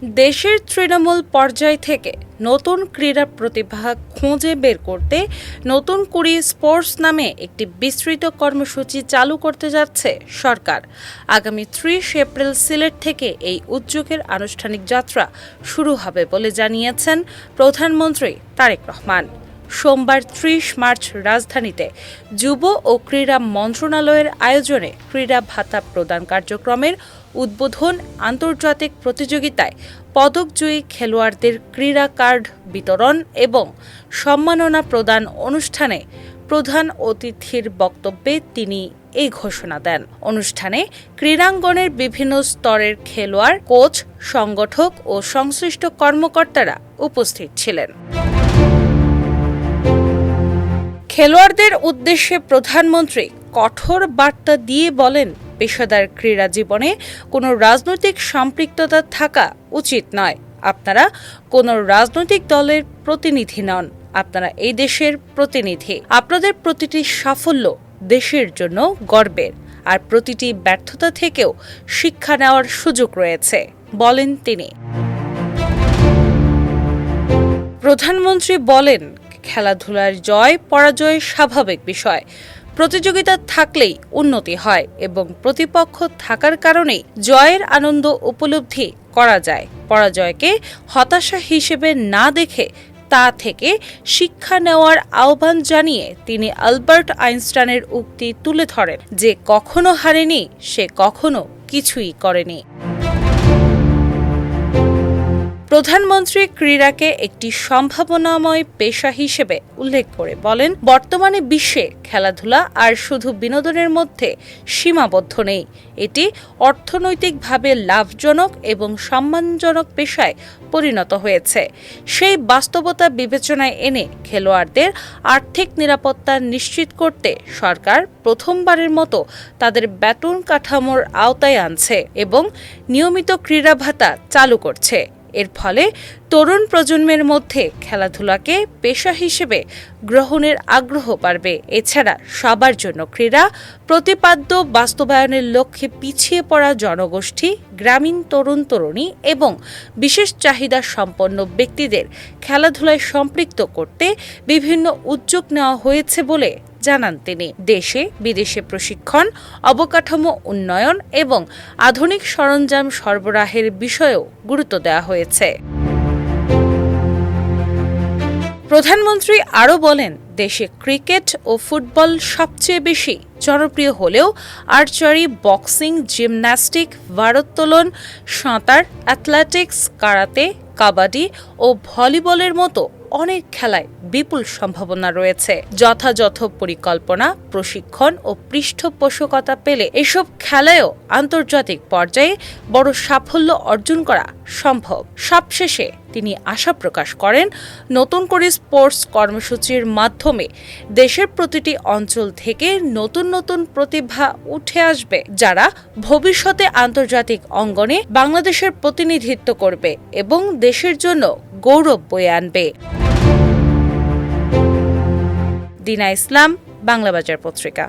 দেশের তৃণমূল পর্যায় থেকে নতুন ক্রীড়া প্রতিভা খুঁজে বের করতে নতুন কুড়ি স্পোর্টস নামে একটি বিস্তৃত কর্মসূচি চালু করতে যাচ্ছে সরকার। আগামী ৩০ এপ্রিল সিলেট থেকে এই উদ্যোগের আনুষ্ঠানিক যাত্রা শুরু হবে বলে জানিয়েছেন প্রধানমন্ত্রী তারেক রহমান। সোমবার ৩০ মার্চ রাজধানীতে যুব ও ক্রীড়া মন্ত্রণালয়ের আয়োজনে ক্রীড়া ভাতা প্রদান কার্যক্রমের উদ্বোধন, আন্তর্জাতিক প্রতিযোগিতায় পদকজয়ী খেলোয়াড়দের ক্রীড়া কার্ড বিতরণ এবং সম্মাননা প্রদান অনুষ্ঠানে প্রধান অতিথির বক্তব্যে তিনি এই ঘোষণা দেন। অনুষ্ঠানে ক্রীড়াঙ্গনের বিভিন্ন স্তরের খেলোয়াড়, কোচ, সংগঠক ও সংশ্লিষ্ট কর্মকর্তারা উপস্থিত ছিলেন। খেলোয়াড়দের উদ্দেশ্যে প্রধানমন্ত্রী কঠোর বার্তা দিয়ে বলেন, পেশাদার ক্রীড়া জীবনে কোনো রাজনৈতিক সম্পৃক্ততা থাকা উচিত নয়। আপনারা কোনো রাজনৈতিক দলের প্রতিনিধি নন, আপনারা এই দেশের প্রতিনিধি। আপনাদের প্রতিটি সাফল্য দেশের জন্য গর্বের, আর প্রতিটি ব্যর্থতা থেকেও শিক্ষা নেওয়ার সুযোগ রয়েছে, বলেন তিনি। প্রধানমন্ত্রী বলেন, খেলাধুলার জয় পরাজয় স্বাভাবিক বিষয়। প্রতিযোগিতা থাকলেই উন্নতি হয় এবং প্রতিপক্ষ থাকার কারণেই জয়ের আনন্দ উপলব্ধি করা যায়। পরাজয়কে হতাশা হিসেবে না দেখে তা থেকে শিক্ষা নেওয়ার আহ্বান জানিয়ে তিনি আলবার্ট আইনস্টাইনের উক্তি তুলে ধরেন যে কখনো হারেনি সে কখনো কিছুই করেনি। প্রধানমন্ত্রী ক্রীড়াকে একটি সম্ভাবনাময় পেশা হিসেবে উল্লেখ করে বলেন, বর্তমানে বিশ্বে খেলাধুলা আর শুধু বিনোদনের মধ্যে সীমাবদ্ধ নেই। এটি অর্থনৈতিকভাবে লাভজনক এবং সম্মানজনক পেশায় পরিণত হয়েছে। সেই বাস্তবতা বিবেচনায় এনে খেলোয়াড়দের আর্থিক নিরাপত্তা নিশ্চিত করতে সরকার প্রথমবারের মতো তাদের বেতন কাঠামোর আওতায় আনছে এবং নিয়মিত ক্রীড়া ভাতা চালু করছে। এর ফলে তরুণ প্রজন্মের মধ্যে খেলাধুলাকে পেশা হিসেবে গ্রহণের আগ্রহ বাড়বে। এছাড়া সবার জন্য ক্রীড়া প্রতিপাদ্য বাস্তবায়নের লক্ষ্যে পিছিয়ে পড়া জনগোষ্ঠী, গ্রামীণ তরুণ তরুণী এবং বিশেষ চাহিদা সম্পন্ন ব্যক্তিদের খেলাধুলায় সম্পৃক্ত করতে বিভিন্ন উদ্যোগ নেওয়া হয়েছে বলে জানান তিনি। দেশে বিদেশে প্রশিক্ষণ, অবকাঠামো উন্নয়ন এবং আধুনিক সরঞ্জাম সরবরাহের বিষয়েও গুরুত্ব দেওয়া হয়েছে। প্রধানমন্ত্রী আরও বলেন, দেশে ক্রিকেট ও ফুটবল সবচেয়ে বেশি জনপ্রিয় হলেও আর্চারি, বক্সিং, জিমন্যাস্টিক, ভারোত্তোলন, সাঁতার, অ্যাথলেটিক্স, কারাতে, কাবাডি ও ভলিবলের মতো অনেক খেলায় বিপুল সম্ভাবনা রয়েছে। যথাযথ পরিকল্পনা, প্রশিক্ষণ ও পৃষ্ঠপোষকতা পেলে এসব খেলায়ও আন্তর্জাতিক পর্যায়ে বড় সাফল্য অর্জন করা সম্ভব। সবশেষে তিনি আশা প্রকাশ করেন, নতুন করে স্পোর্টস কর্মসূচির মাধ্যমে দেশের প্রতিটি অঞ্চল থেকে নতুন নতুন প্রতিভা উঠে আসবে, যারা ভবিষ্যতে আন্তর্জাতিক অঙ্গনে বাংলাদেশের প্রতিনিধিত্ব করবে এবং দেশের জন্য গৌরব বয়ে আনবে। দিনা ইসলাম, বাংলাবাজার পত্রিকা।